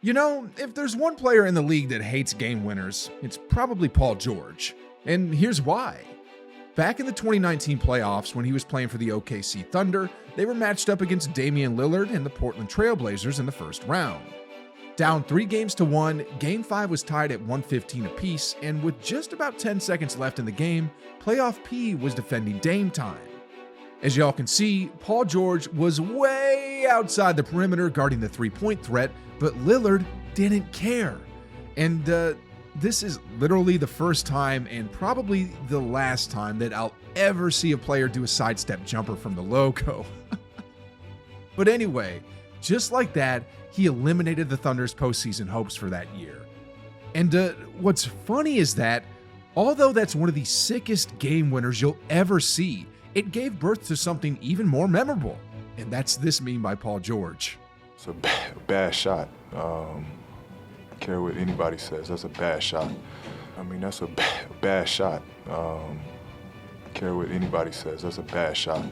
You know, if there's one player in the league that hates game winners, it's probably Paul George. And here's why. Back in the 2019 playoffs, when he was playing for the OKC Thunder, they were matched up against Damian Lillard and the Portland Trail Blazers in the first round. Down 3-1, Game 5 was tied at 115 apiece, and with just about 10 seconds left in the game, Playoff P was defending Dame time. As y'all can see, Paul George was way outside the perimeter guarding the three-point threat, but Lillard didn't care. And this is literally the first time and probably the last time that I'll ever see a player do a sidestep jumper from the logo. But anyway, just like that, he eliminated the Thunder's postseason hopes for that year. And what's funny is that, although that's one of the sickest game winners you'll ever see, it gave birth to something even more memorable. And that's this meme by Paul George. It's a bad shot. Care what anybody says, that's a bad shot. I mean, that's a bad shot. Care what anybody says, that's a bad shot.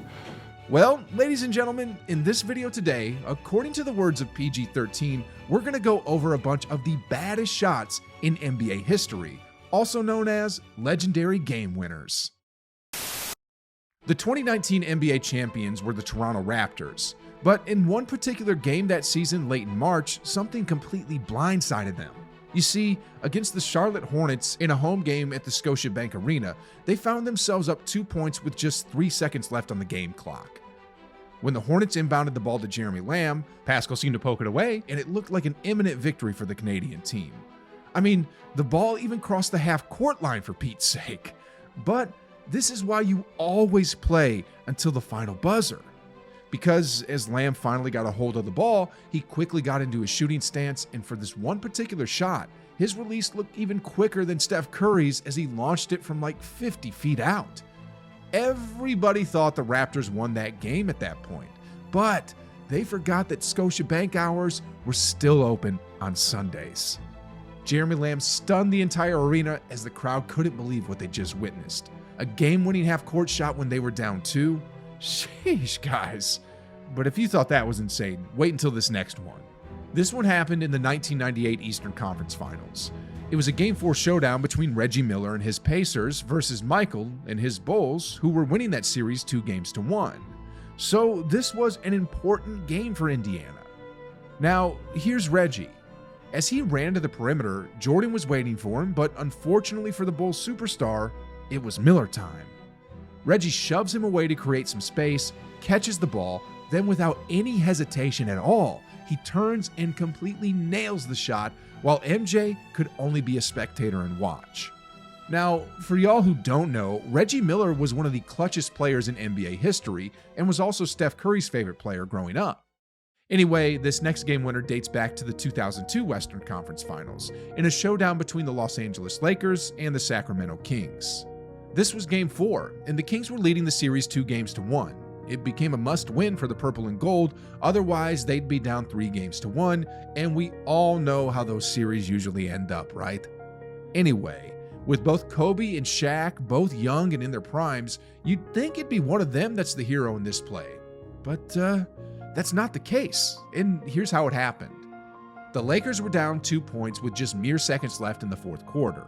Well, ladies and gentlemen, in this video today, according to the words of PG-13, we're going to go over a bunch of the baddest shots in NBA history, also known as legendary game winners. The 2019 NBA champions were the Toronto Raptors, but in one particular game that season late in March, something completely blindsided them. You see, against the Charlotte Hornets in a home game at the Scotiabank Arena, they found themselves up 2 points with just 3 seconds left on the game clock. When the Hornets inbounded the ball to Jeremy Lamb, Pascal seemed to poke it away, and it looked like an imminent victory for the Canadian team. I mean, the ball even crossed the half-court line for Pete's sake. But this is why you always play until the final buzzer. Because as Lamb finally got a hold of the ball, he quickly got into his shooting stance, and for this one particular shot, his release looked even quicker than Steph Curry's as he launched it from like 50 feet out. Everybody thought the Raptors won that game at that point, but they forgot that Scotiabank hours were still open on Sundays. Jeremy Lamb stunned the entire arena as the crowd couldn't believe what they just witnessed. A game-winning half-court shot when they were down 2? Sheesh, guys. But if you thought that was insane, wait until this next one. This one happened in the 1998 Eastern Conference Finals. It was a Game 4 showdown between Reggie Miller and his Pacers versus Michael and his Bulls, who were winning that series 2-1. So this was an important game for Indiana. Now, here's Reggie. As he ran to the perimeter, Jordan was waiting for him, but unfortunately for the Bulls superstar, it was Miller time. Reggie shoves him away to create some space, catches the ball, then without any hesitation at all, he turns and completely nails the shot, while MJ could only be a spectator and watch. Now, for y'all who don't know, Reggie Miller was one of the clutchest players in NBA history and was also Steph Curry's favorite player growing up. Anyway, this next game winner dates back to the 2002 Western Conference Finals, in a showdown between the Los Angeles Lakers and the Sacramento Kings. This was Game 4, and the Kings were leading the series 2-1. It became a must-win for the purple and gold, otherwise they'd be down 3-1, and we all know how those series usually end up, right? Anyway, with both Kobe and Shaq both young and in their primes, you'd think it'd be one of them that's the hero in this play. But that's not the case, and here's how it happened. The Lakers were down 2 points with just mere seconds left in the fourth quarter.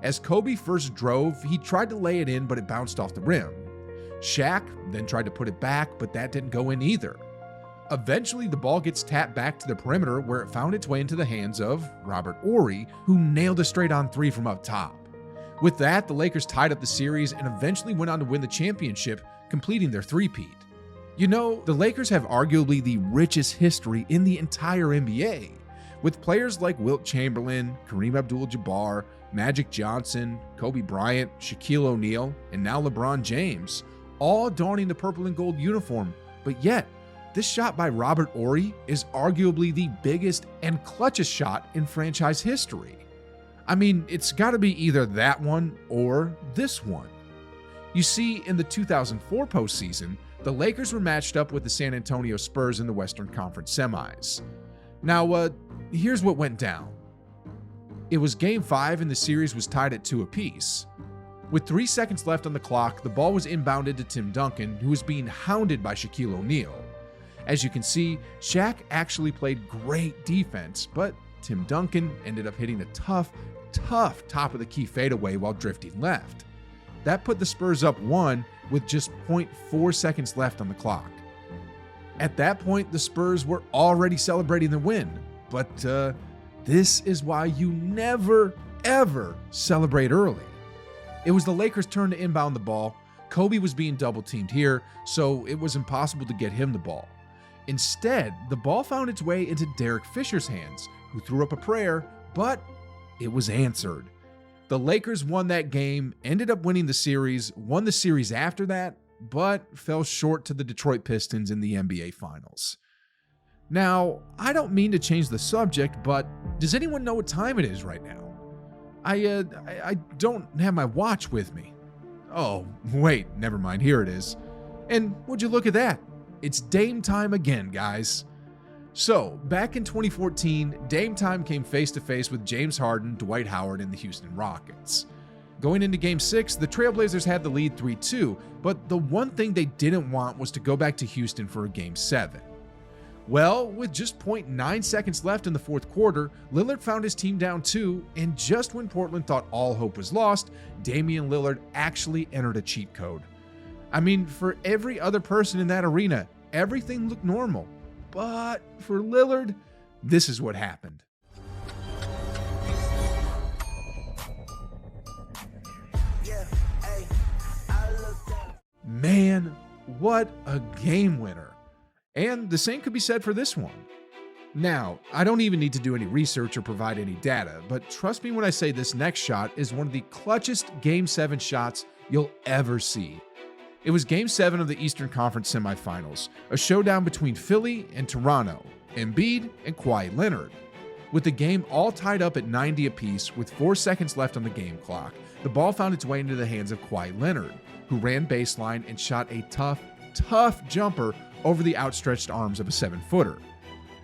As Kobe first drove, he tried to lay it in, but it bounced off the rim. Shaq then tried to put it back, but that didn't go in either. Eventually, the ball gets tapped back to the perimeter where it found its way into the hands of Robert Horry, who nailed a straight-on 3 from up top. With that, the Lakers tied up the series and eventually went on to win the championship, completing their three-peat. You know, the Lakers have arguably the richest history in the entire NBA, with players like Wilt Chamberlain, Kareem Abdul-Jabbar, Magic Johnson, Kobe Bryant, Shaquille O'Neal, and now LeBron James, all donning the purple and gold uniform, but yet, this shot by Robert Horry is arguably the biggest and clutchest shot in franchise history. I mean, it's gotta be either that one or this one. You see, in the 2004 postseason, the Lakers were matched up with the San Antonio Spurs in the Western Conference semis. Now, here's what went down. It was Game 5 and the series was tied at 2 apiece. With 3 seconds left on the clock, the ball was inbounded to Tim Duncan, who was being hounded by Shaquille O'Neal. As you can see, Shaq actually played great defense, but Tim Duncan ended up hitting a tough top of the key fadeaway while drifting left. That put the Spurs up 1 with just 0.4 seconds left on the clock. At that point, the Spurs were already celebrating the win, but this is why you never, ever celebrate early. It was the Lakers' turn to inbound the ball. Kobe was being double-teamed here, so it was impossible to get him the ball. Instead, the ball found its way into Derek Fisher's hands, who threw up a prayer, but it was answered. The Lakers won that game, ended up winning the series, won the series after that, but fell short to the Detroit Pistons in the NBA Finals. Now, I don't mean to change the subject, but does anyone know what time it is right now? I don't have my watch with me. Oh, wait, never mind, here it is. And would you look at that? It's Dame time again, guys. So, back in 2014, Dame time came face-to-face with James Harden, Dwight Howard, and the Houston Rockets. Going into Game 6, the Trailblazers had the lead 3-2, but the one thing they didn't want was to go back to Houston for a Game 7. Well, with just 0.9 seconds left in the fourth quarter, Lillard found his team down 2, and just when Portland thought all hope was lost, Damian Lillard actually entered a cheat code. I mean, for every other person in that arena, everything looked normal. But for Lillard, this is what happened. Man, what a game winner. And the same could be said for this one. Now, I don't even need to do any research or provide any data, but trust me when I say this next shot is one of the clutchest Game 7 shots you'll ever see. It was Game 7 of the Eastern Conference semifinals, a showdown between Philly and Toronto, Embiid and Kawhi Leonard. With the game all tied up at 90 apiece with 4 seconds left on the game clock, the ball found its way into the hands of Kawhi Leonard, who ran baseline and shot a tough jumper over the outstretched arms of a 7-footer.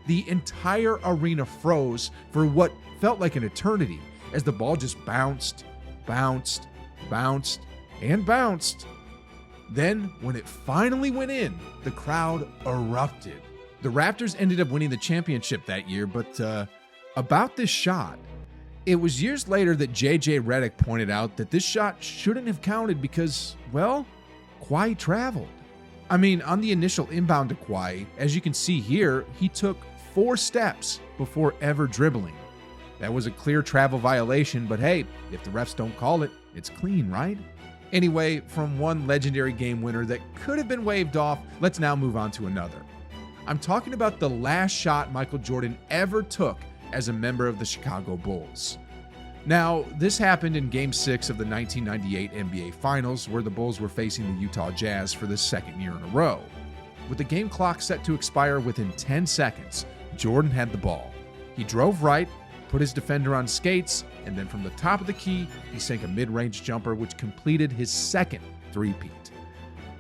The entire arena froze for what felt like an eternity as the ball just bounced, and bounced. Then, when it finally went in, the crowd erupted. The Raptors ended up winning the championship that year, but about this shot, it was years later that JJ Redick pointed out that this shot shouldn't have counted because, well, Kawhi traveled. I mean, on the initial inbound to Kawhi, as you can see here, he took 4 steps before ever dribbling. That was a clear travel violation, but hey, if the refs don't call it, it's clean, right? Anyway, from one legendary game winner that could have been waved off, let's now move on to another. I'm talking about the last shot Michael Jordan ever took as a member of the Chicago Bulls. Now, this happened in Game 6 of the 1998 NBA Finals, where the Bulls were facing the Utah Jazz for the second year in a row. With the game clock set to expire within 10 seconds, Jordan had the ball. He drove right, put his defender on skates, and then from the top of the key, he sank a mid-range jumper which completed his second three-peat.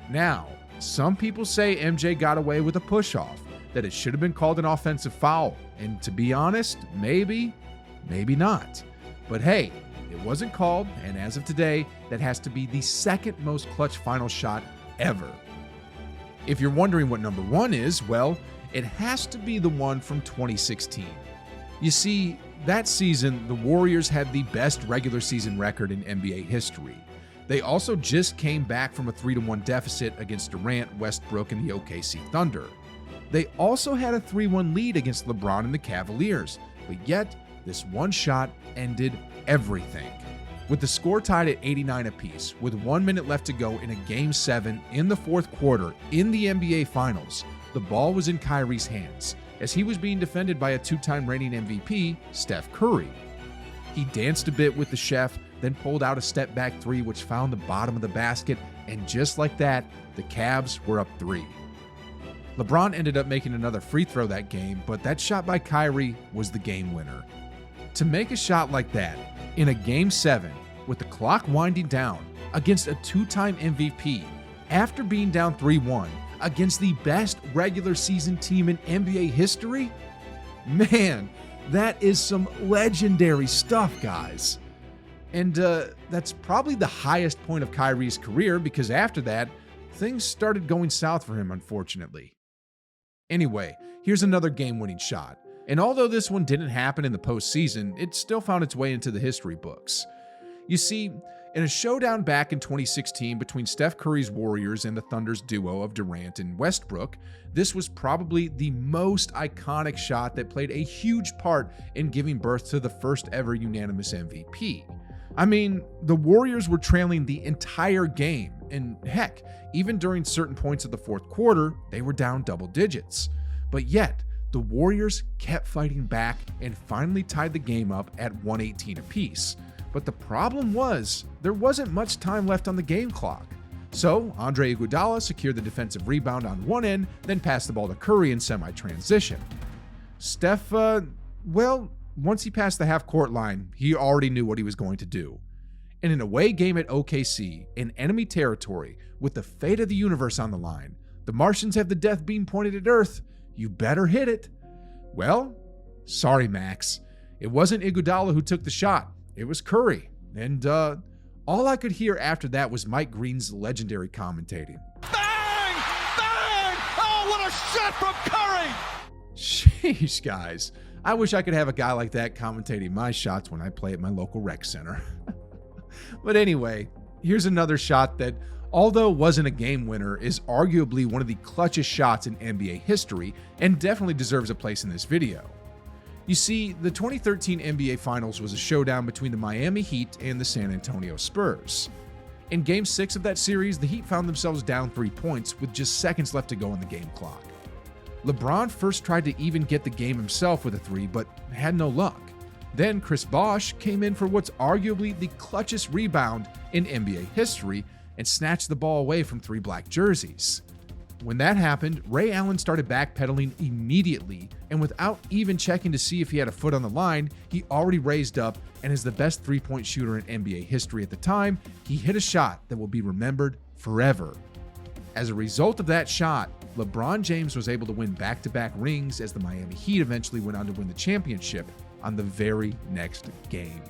Now, some people say MJ got away with a push-off, that it should have been called an offensive foul, and to be honest, maybe not. But hey, it wasn't called, and as of today, that has to be the second most clutch final shot ever. If you're wondering what number 1 is, well, it has to be the one from 2016. You see, that season, the Warriors had the best regular season record in NBA history. They also just came back from a 3-1 deficit against Durant, Westbrook, and the OKC Thunder. They also had a 3-1 lead against LeBron and the Cavaliers, but yet this one shot ended everything. With the score tied at 89 apiece, with 1 minute left to go in a Game 7 in the fourth quarter in the NBA Finals, the ball was in Kyrie's hands, as he was being defended by a 2-time reigning MVP, Steph Curry. He danced a bit with the chef, then pulled out a step-back 3 which found the bottom of the basket, and just like that, the Cavs were up 3. LeBron ended up making another free throw that game, but that shot by Kyrie was the game winner. To make a shot like that, in a Game 7, with the clock winding down, against a 2-time MVP, after being down 3-1, against the best regular season team in NBA history? Man, that is some legendary stuff, guys. And that's probably the highest point of Kyrie's career, because after that, things started going south for him, unfortunately. Anyway, here's another game-winning shot. And although this one didn't happen in the postseason, it still found its way into the history books. You see, in a showdown back in 2016 between Steph Curry's Warriors and the Thunder's duo of Durant and Westbrook, this was probably the most iconic shot that played a huge part in giving birth to the first ever unanimous MVP. I mean, the Warriors were trailing the entire game, and heck, even during certain points of the fourth quarter, they were down double digits. But yet, the Warriors kept fighting back and finally tied the game up at 118 apiece. But the problem was, there wasn't much time left on the game clock. So, Andre Iguodala secured the defensive rebound on one end, then passed the ball to Curry in semi-transition. Steph, once he passed the half-court line, he already knew what he was going to do. In an away game at OKC, in enemy territory, with the fate of the universe on the line, the Martians have the death beam pointed at Earth. You better hit it. Well, sorry, Max. It wasn't Iguodala who took the shot. It was Curry. And all I could hear after that was Mike Green's legendary commentating. Bang! Bang! Oh, what a shot from Curry! Sheesh, guys. I wish I could have a guy like that commentating my shots when I play at my local rec center. But anyway, here's another shot that, although wasn't a game winner, is arguably one of the clutchest shots in NBA history and definitely deserves a place in this video. You see, the 2013 NBA Finals was a showdown between the Miami Heat and the San Antonio Spurs. In Game 6 of that series, the Heat found themselves down 3 points with just seconds left to go on the game clock. LeBron first tried to even get the game himself with a 3, but had no luck. Then Chris Bosh came in for what's arguably the clutchest rebound in NBA history and snatched the ball away from 3 black jerseys. When that happened, Ray Allen started backpedaling immediately, and without even checking to see if he had a foot on the line, he already raised up, and as the best three-point shooter in NBA history at the time, he hit a shot that will be remembered forever. As a result of that shot, LeBron James was able to win back-to-back rings as the Miami Heat eventually went on to win the championship on the very next game.